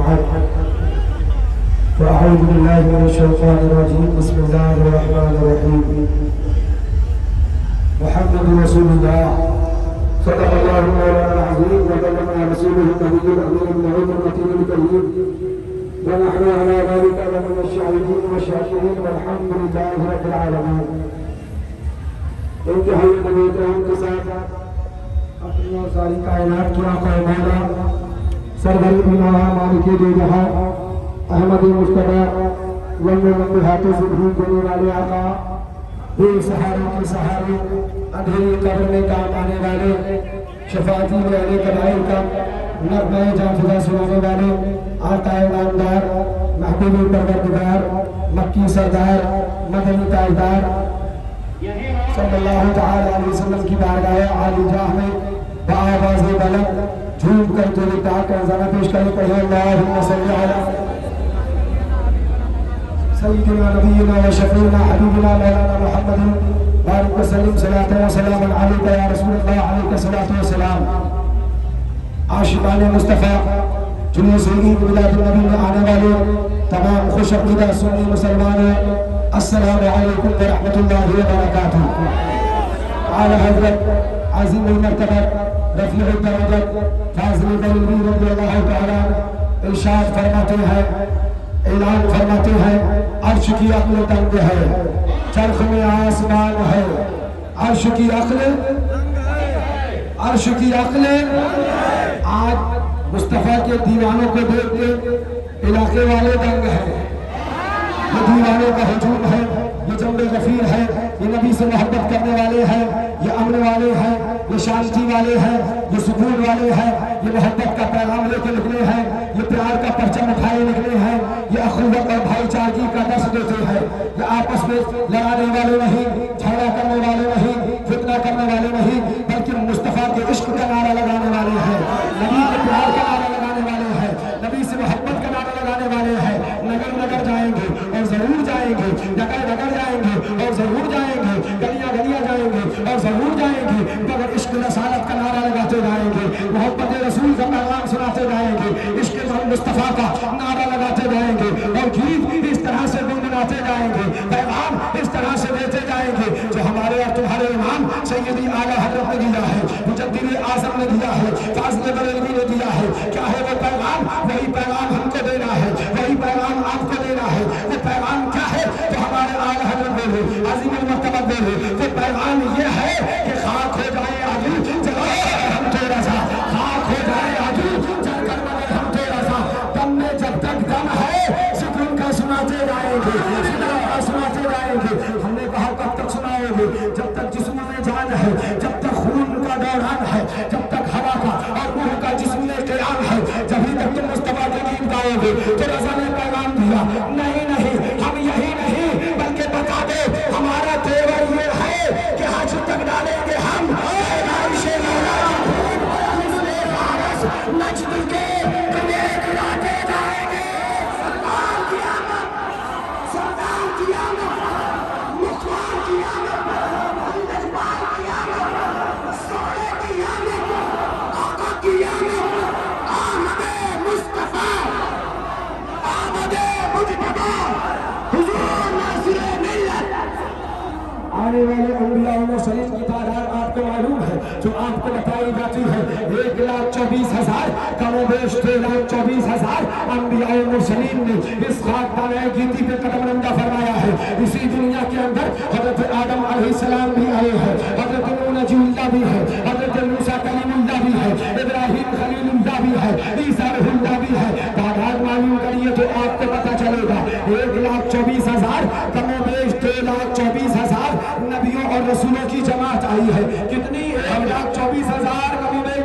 بعد فأعوذ بالله من الشيطان الرجيم بسم الله الرحمن الرحيم محمد رسول الله صدق الله مولانا العظيم وبلغنا رسوله النبي الأمين النعيم المتين الكريم ونحن على ذلك لمن الشاهدين والشاكرين والحمد لله رب العالمين. انتہائی نبی کرام کے ساتھ اپنی اور ساری کائنات کی آقا مولا سرور ایمان مالک دو جہاں احمد مصطفیٰ لمبے لمبے ہاتھوں سے بھول دینے والے آقا بے سہاروں کے سہارے اندھیری قبر میں کام آنے والے شفاعتی اہل کبائر کا نغمہ جانفزا سنانے والے آقا نامدار محبوب پروردگار مکی سردار مدنی تاجدار صلی اللہ تعالی علیہ وسلم کی بارگاہ عالی جاہ میں بآواز بلند جھوم کر تیرے پاک ازانہ پیش کرنے پڑھے اللہم صلی علی سیدنا نبینا و شفیعنا حبیبنا مولانا محمد بارک وسلم صلاة و سلام علیکہ یا رسول اللہ علیکہ صلاة و سلام. عاشقان مصطفیٰ جنہیں سے عید ملاد النبی میں آنے والے تمام خوش عقیدہ سنی مسلمانوں السلام علیکم ورحمۃ اللہ وبرکاتہ. اعلیٰ حضرت عظیم المرتبہ رفیع الدرجات فاضل بریلوی رضی اللہ تعالیٰ ارشاد فرماتے ہیں اعلان فرماتے ہیں عرش کی عقل تنگ ہے چرخ میں آسمان ہے عرش کی عقل آج مصطفیٰ کے دیوانوں کو دیکھ کے علاقے والے دنگ ہیں. یہ دیوانوں کا ہجوم ہے یہ جنب غفیر ہے یہ نبی سے محبت کرنے والے ہیں یہ امن والے ہیں یہ شانتی والے ہیں یہ سکون والے ہیں یہ محبت کا پیغام لے کے نکلے ہیں یہ پیار کا پرچم اٹھائے نکلے ہیں یہ اخوت اور بھائی چارگی کا درس دیتے ہیں یہ آپس میں لڑانے والے نہیں جھگڑا کرنے والے نہیں فتنہ کرنے والے نہیں بلکہ مصطفیٰ کے عشق کا نعرہ لگانے والے ہیں نبی کے پیار کا نعرہ لگانے والے ہیں نبی سے محبت کا نعرہ لگانے والے ہیں. نگر نگر جائیں گے اور ضرور جائیں گے نگر نگر جائیں گے اور ضرور جائیں گے گلیاں گلیاں جائیں گے اور ضرور جائیں گے مگر عشق رسالت کا نعرہ لگاتے جائیں گے محبت رسول کا پیغام سناتے جائیں گے عشق مصطفیٰ کا نعرہ لگاتے جائیں گے اور گیت اس طرح سے گنگناتے جائیں گے پیغام اس طرح سے دیتے جائیں گے جو ہمارے اور تمہارے امام سیدی اعلیٰ حضرت نے دیا ہے مجدد اعظم نے دیا ہے فاضل بریلوی نے دیا ہے. کیا ہے وہ پیغام؟ وہی پیغام ہم کو دینا ہے وہی پیغام آپ کو دینا ہے. وہ پیغام کیا ہے جو ہمارے اعلیٰ حضرت بولے عظیم المرتبہ بولے وہ پیغام یہ ہے کہ خاک ہو جائے عدو چلو ہم تیرا سا خاک ہو جائے عدو چل کر ملے ہم تیرا سا دم میں جب تک دم ہے ذکر کا سناتے جائیں گے ذکر کا سناتے جائیں گے. ہم نے کہا کب تک سناؤ گے؟ جب تک جسم میں جان ہے جب تک خون کا دوران ہے جب تک ہوا کا اور روح کا جسم میں قیام ہے جبھی تک تم مصطفیٰ کے گیت گاؤ گے. تو رضا نے پیغام دیا نہیں ہم یہی نہیں بلکہ بتا دے ہمارا تیور یہ ہے کہ حج تک ڈالیں گے ہم نجد کے کلیک لاتے جائیں گے. سردار کی آمد سردار کی آمد مختار کی آمد نجبار کی آمد سوڑے کی آمد آقا کی آمد آمد مصطفیٰ آمد مجتبی حضور ناصر ملت. آنے والے انبیاء و مرسلین کی تعداد آپ کو معلوم ہے جو آپ کو بتائی جاتی ہے 1,24,000 کم و بیش 3,24,000 انبیاء و مرسلین نے اس خاکدانِ گیتی پہ قدم رنجہ فرمایا ہے. اسی دنیا کے اندر حضرت آدم علیہ السلام بھی آئے ہیں حضرت نوح نجی اللہ بھی ہے حضرت موسیٰ کلیم اللہ بھی ہے ابراہیم خلیل اللہ بھی ہے عیسیٰ روح اللہ بھی ہے. تعداد معلوم کریے تو آپ کو پتہ چلے گا 1,24,000 کم و بیش 3,24,000 نبیوں اور رسولوں کی جماعت آئی ہے. کتنی 1,24,000 کم و بیش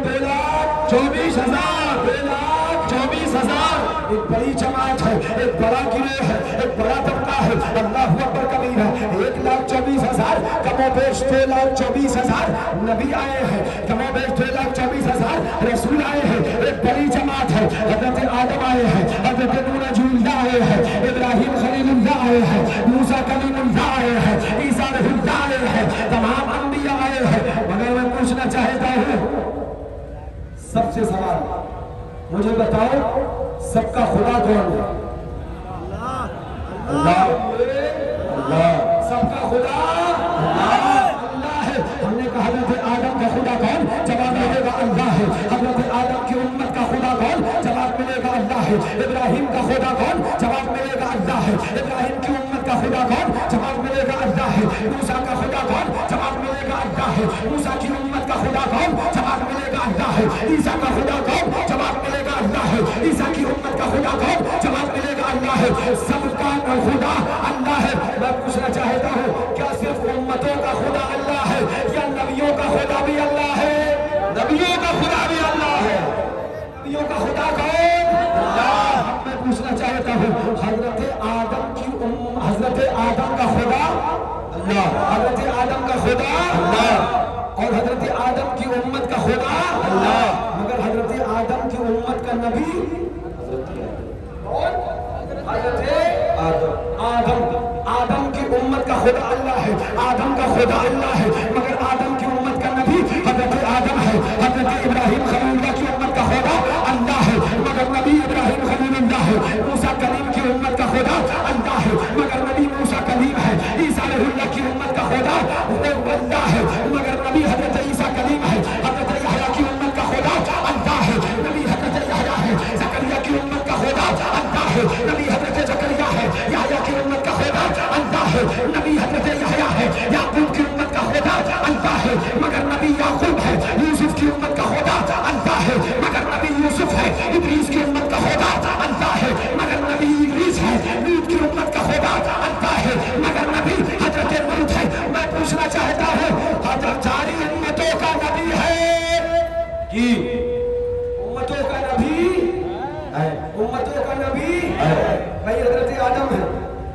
3,24,000 ایک بڑی جماعت ہے ایک بڑا گروہ ہے ایک بڑا طبقہ ہے. اللہ اکبر کبیرہ 1,24,000 کم و بیش 3,24,000 نبی آئے ہیں کم و بیش 3,24,000 رسول آئے ہیں. ایک بڑی جماعت ہے حضرت آدم آئے ہیں حضرت نوح نجی اللہ آئے ہیں ابراہیم خلیل اللہ آئے ہیں موسیٰ کلیم اللہ آئے ہیں عیسیٰ روح اللہ آئے ہیں تمام انبیاء آئے ہیں. مگر میں پوچھنا چاہتا ہوں سب سے سوال مجھے بتاؤ سب کا خدا کون ہے؟ اللہ اللہ سب کا خدا اللہ ہے. ہم نے کہا حضرت آدم کا خدا کون؟ جواب ملے گا اللہ ہے. حضرت آدم کی امت کا خدا کون؟ جواب ملے گا اللہ ہے. ابراہیم کا خدا کون؟ جواب ملے گا اللہ ہے. ابراہیم کی امت کا خدا کون؟ جواب ملے گا اللہ ہے. موسیٰ کا خدا کون؟ جواب ملے گا اللہ ہے. موسیٰ کی امت کا خدا کون؟ جواب ملے گا اللہ ہے. عیسیٰ کا خدا کون؟ جواب ملے گا اللہ ہے. عیسیٰ کی امت کا خدا کون؟ جواب ملے گا اللہ ہے. سب کا خدا اللہ ہے. میں پوچھنا چاہتا ہوں کیا صرف امتوں کا خدا اللہ ہے یا نبیوں کا خدا بھی اللہ ہے؟ نبیوں کا خدا بھی اللہ ہے. نبیوں کا خدا کون؟ اللہ. میں پوچھنا چاہتا ہوں حضرت آدم کا خدا اللہ، حضرت آدم کا خدا اللہ، اور حضرت آدم کی امت کا خدا اللہ. مگر حضرت آدم کی امت کا نبی آدم کی امت کا خدا اللہ ہے. آدم کا خدا اللہ ہے مگر آدم کی امت کا نبی حضرت آدم ہے. حضرت ابراہیم خلیل اللہ کی امت کا خدا اللہ ہے مگر نبی ابراہیم خلیل اللہ ہے. موسیٰ کلیم کی امت کا خدا اللہ ہے مگر نبی موسیٰ کلیم ہے. عیسیٰ علیہ اللہ کی امت کا خدا اللہ ہے مگر نبی حضرت عیسیٰ کلیم ہے. حضرت یحییٰ کی امت کا خدا اللہ ہے نبی حضرت یحییٰ ہے. زکریا کی امت کا خدا اللہ ہے نبی حضرت زکریا ہے. یحییٰ کی امت کا خدا اللہ ہے نبی حضرت یحییٰ ہے. یعقوب کی امت کا خدا اللہ ہے مگر نبی یعقوب ہے. یوسف کی امت کا خدا اللہ ہے مگر نبی یوسف ہے. ادریس کی امت کا خدا اللہ ہے مگر نبی ادریس ہے. لوط کی امت کا خدا اللہ ہے مگر نبی حضرت لوط ہے. میں پوچھنا چاہتا ہوں حضرت ساری امتوں کا نبی ہے کہ امتوں کا نبی ہے؟ امتوں کا نبی کہیں حضرت آدم ہے،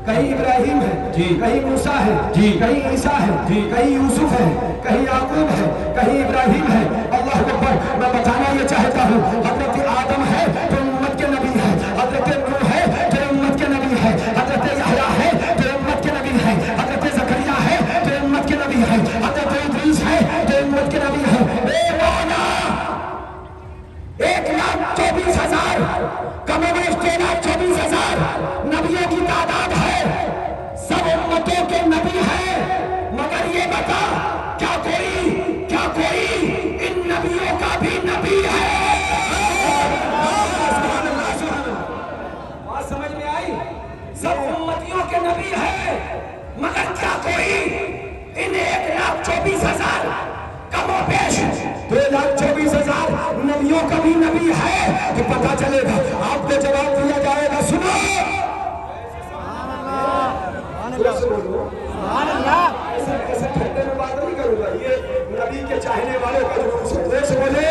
کہیں ابراہیم ہے، کہیں موسیٰ ہے، کہیں عیسیٰ ہے، کہیں یوسف ہے، کہیں یعقوب ہے، کہیں ابراہیم ہے. اللہ اکبر. میں بتانا یہ چاہتا ہوں حضرت آدم ہے جو امت کے نبی ہے. حضرت نوح ہے جو امت کے نبی ہے. حضرت یحییٰ ہے جو امت کے نبی ہے. حضرت زکریا ہے جو امت کے نبی ہے. حضرت ادریس ہے جو امت کے نبی ہے. 1,24,000 کم و بیش 1,24,000 نبیوں کی تعداد ہے. سب امتوں کے نبی ہیں مگر یہ بتا کیا کوئی ان نبیوں کا بھی نبی ہے؟ سبحان اللہ سبحان اللہ. بات سمجھ میں آئی؟ سب امتیوں کے نبی ہیں مگر کیا کوئی ان 1,24,000 کم و بیش 2,24,000 نبیوں کا بھی نبی ہے؟ تو پتا چلے گا. آپ کو جواب دیا جائے گا. سنو ایسے ٹھنڈے میں بات نہیں کروں گا. یہ نبی کے چاہنے والوں کا جلوس ہے. دیر سے بولے میں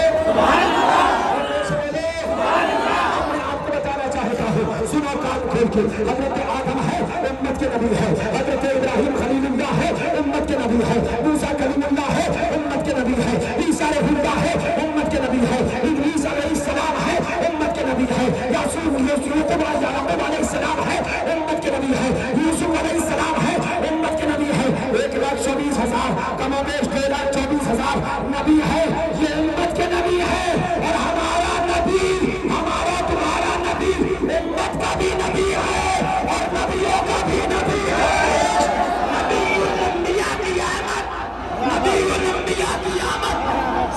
آپ کو بتانا چاہتا ہوں. سنو کان کھول کے. حضرت آدم ہے امت کے نبی ہے. حضرت ابراہیم خلیل اللہ ہے امت کے نبی ہے. موسیٰ کلیم اللہ ہے امت کے نبی ہے. عیسیٰ علیہ اللہ ہے امت کے نبی ہے. ادریس علیہ السلام ہے امت کے نبی ہے. یعقوب علیہ السلام ہے امت کے نبی ہے. یوسف علیہ السلام ہے امت کے نبی ہے. 1,24,000 کم و بیش 2,24,000 نبی ہے. یہ امت کے نبی ہے اور ہمارا نبی ہمارا تمہارا نبی امت کا بھی نبی ہے اور نبیوں کا بھی نبی ہے. نبی الانبیاء کی آمد، نبی الانبیاء کی آمد،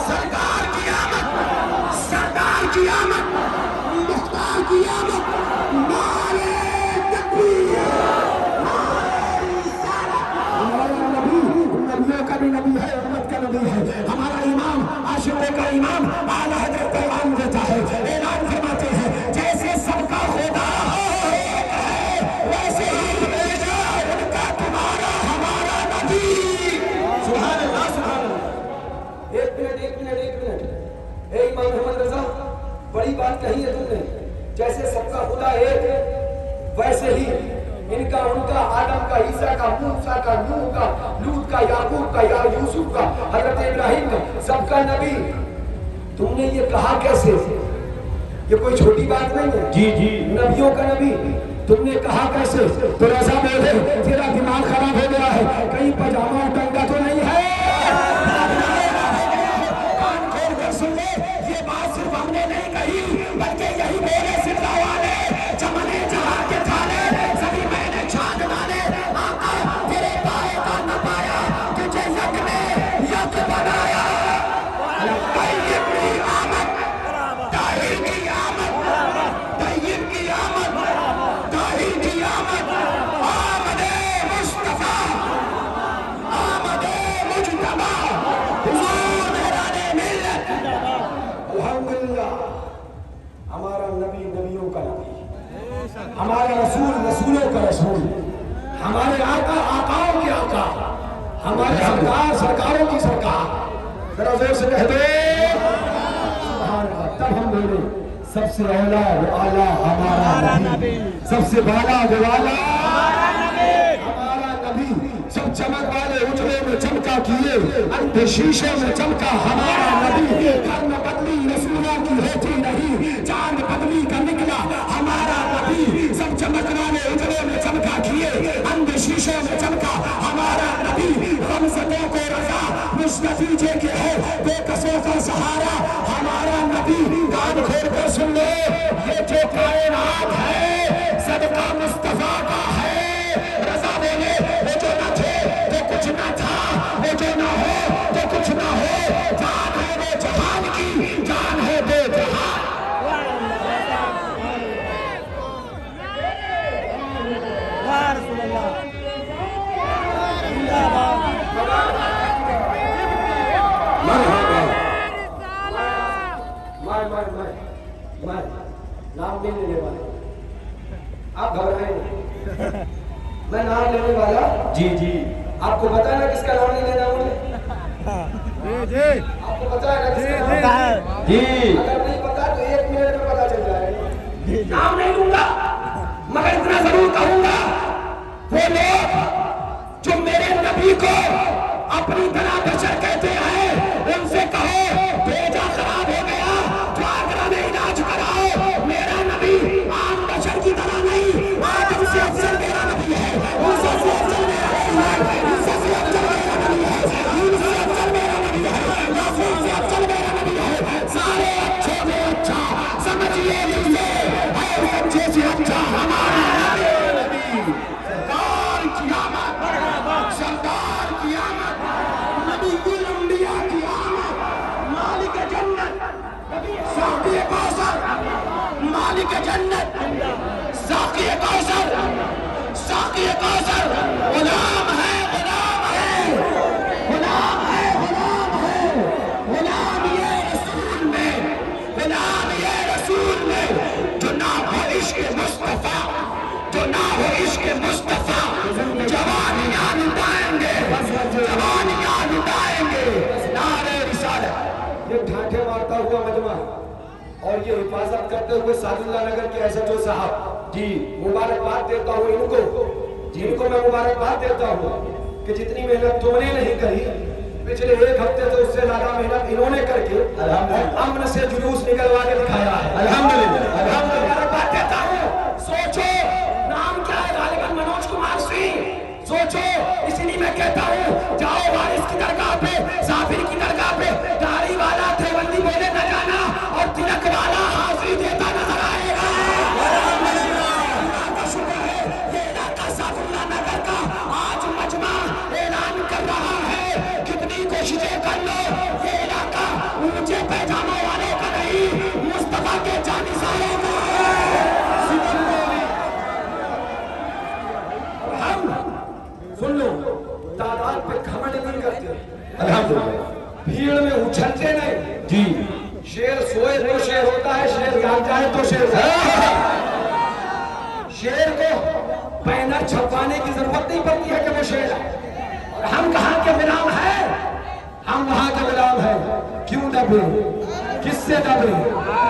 سرکار کی آمد، سردار کی آمد، مختار کی آمد. نعرہ تکبیر. نبیوں کا بھی نبی ہے امت کا نبی ہے. ہمارا امام عاشقوں کا امام اعلیٰ حضرت پیغام دیتا ہے. اعلان فرماتے ہیں جیسے سب کا خدا ایک ہے ویسے ہی بھیجا ان کا تمہارا ہمارا نبی. سبحان اللہ سبحان اللہ. ایک منٹ اے امام محمد رضا بڑی بات کہی ہے تم نے. جیسے سب کا خدا ایک ویسے ہی ان کا ان کا آدم کا عیسیٰ کا موسیٰ کا نوح کا لوط کا یعقوب کا یا یوسف کا حضرت ابراہیم کا سب کا نبی. تم نے یہ کہا کیسے؟ یہ کوئی چھوٹی بات نہیں ہے. جی نبیوں کا نبی تم نے کہا کیسے؟ تو ایسا بولے تیرا دماغ خراب ہو گیا ہے. کہیں پاجامہ ٹنگا تو نہیں ہے؟ کان کھول کر سن لے. یہ بات صرف ہم نے نہیں کہی بلکہ یہی بولے سکھا والے ہمارا رسول رسولوں کا رسول، ہمارے آقا آقاؤں کے آقا، ہمارے سرکار سرکاروں کی سرکار. ذرا زور سے کہہ دو سبحان اللہ. تب ہم بولے سب سے اولا و اعلیٰ ہمارا نبی، سب سے بالا و والا ہمارا نبی، سب چمک والے اجڑے میں چمکا کیے اندھے شیشے میں چمکا ہمارا نبی. گھر میں بدلی رسولوں کی ہوتی نہیں، چاند بدلی کا نکلا ہمارا نبی. سب چمک والے اجڑے میں چمکا کیے اندھے شیشے میں چمکا ہمارا نبی. غمزدوں کو رضا مجھ نتیجے کے ہے بے کسوں کا سہارا ہمارا نبی. کان کھول کر سن لو یہ جو کائنات ہے صدقہ مصطفیٰ کا ہے. رضا بولے وہ جو نہ تھے تو کچھ نہ تھا، وہ جو نہ ہو تو کچھ نہ ہو. جان ہے وہ جہان کی، جان ہے بے جہان. میں نام نہیں لینے والا، آپ گھبرائیں نہیں، میں نام لینے والا. جی جی آپ کو پتا ہے نا کس کا نام نہیں لینا مجھے؟ آپ کو پتا ہے نا کس کا نام ہے؟ جی اگر نہیں پتا تو 1 منٹ میں پتا چل جائے گا. نام نہیں لوں گا مگر اتنا ضرور کہوں گا وہ لوگ جو میرے نبی کو اپنی طرح بشر کہتے ہیں ان سے کہو بھیجا خراب ہو گیا تو آگرہ میں علاج کراؤ. میرا نبی عام بشر کی طرح نہیں، آدم سے افضل میرا نبی ہے، موسیٰ سے افضل میرا نبی ہے، عیسیٰ سے افضل میرا نبی ہے، یونس سے افضل میرا نبی ہے، یعقوب سے افضل میرا نبی ہے. سارے اچھے میں اچھا سمجھیے لیجیے ہر اچھے سے اچھا ہمارا نبی. سردار کی آمد، سردار کی آمد، نبی الانبیاء کی آمد، مالک جنت ساقی کوثر، مالک جنت ساقی کوثر، ساقی کوثر. غلام ہے غلام ہے غلام ہے غلام ہے غلام یہ رسول میں، غلام یہ رسول میں جو نہ ہو عشق مصطفیٰ، جو نہ ہو عشق مصطفیٰ. جوانیاں لٹائیں گے، جوانیاں لٹائیں گے. نعرہ رسالت. یہ ڈھانٹے مارتا ہوا مجمع اور یہ حفاظت کرتے ہوئے سعد اللہ نگر کے ایسے جو صاحب جی مبارکباد دیتا ہوں ان کو میں مبارکباد دیتا ہوں کہ جتنی محنت تم نے نہیں کری پچھلے 1 ہفتے سے اس سے زیادہ محنت انہوں نے کر کے امن سے جلوس نکلوا کے دکھایا ہے. الحمدللہ مبارکباد دیتا ہوں. سوچو نام کیا ہے؟ غالباً منوج کمار سنگھ. سوچو اسی لیے میں کہتا ہوں جاؤ وارث کی درگاہ پہ، ظافر کی درگاہ پہ. داڑھی والا دیوبندی بولے نہ جانا اور تلک والا حاضری دیتا نظر آئے گا. اللہ کا شکر ہے یہ علاقہ سعد اللہ نگر کا آج مجمع اعلان کر رہا ہے کتنی کوششیں کر لو یہ علاقہ اونچے پیجاموں والوں کا نہیں، مصطفیٰ کے جانثاروں کا ہے. ہم سن لو تعداد پہ گھمنڈ نہیں کرتے، الحمدللہ بھیڑ میں اچھلتے نہیں. جی شیر سوئے تو شیر ہوتا ہے، شیر جاگ جائے تو شیر ہوتا ہے. شیر کو بینر چھپوانے کی ضرورت نہیں پڑتی ہے کہ وہ شیر ہے. اور ہم کہاں کے غلام ہیں؟ ہم وہاں کے غلام ہیں. کیوں دبے؟ کس سے دبے؟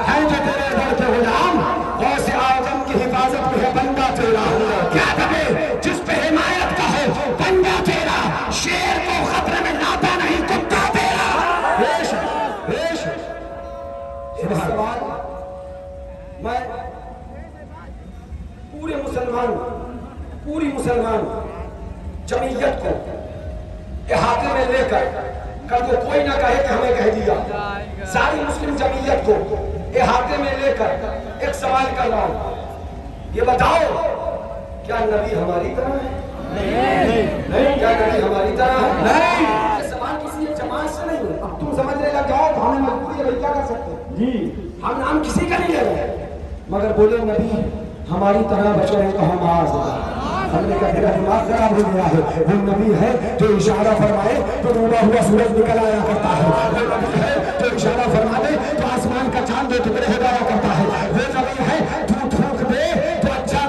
ہیں جو تیرے در کے غلام. غوث اعظم کی حفاظت میں ہے بندہ تیرا. کیا دبے؟ جس پہ حمایت کا ہو بندہ تیرا. شیر کو خطرے میں لاتا نہیں کتا تیرا. سوال میں پوری مسلمان جمعیت کو احاطے میں لے کر کو کوئی نہ کہے کہ ہمیں کہہ دیا. ساری مسلم جمعیت کو احاطے میں لے کر ایک سوال کر رہا ہوں. یہ بتاؤ کیا نبی ہماری طرح ہے؟ نہیں. کیا نبی ہماری طرح ہے؟ نہیں. یہ سوال کسی جماعت سے نہیں ہے. اب تم سمجھنے لگ جاؤ تو ہمیں مجبوری ہے کیا کر سکتے ہیں. جی ہم نام کسی کا نہیں لے رہے مگر بولے نبی ہماری طرح بچے ہیں تو ہم آج ہم نے کہا تیرا دماغ خراب ہو گیا ہے. وہ نبی ہے جو اشارہ فرمائے تو ڈوبا ہوا سورج نکل آیا کرتا ہے. وہ نبی ہے جو اشارہ فرما دے تو آسمان کا چاند دو ٹکڑے ہو جایا کرتا ہے. وہ نبی ہے تو تھوک دے تو اچھا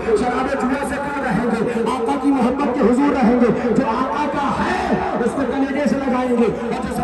گے، شراب جوا سے دور رہیں گے، آقا کی محبت کے حضور رہیں گے، جو آقا کا ہے اس کو کلیجے سے لگائیں گے، اور جو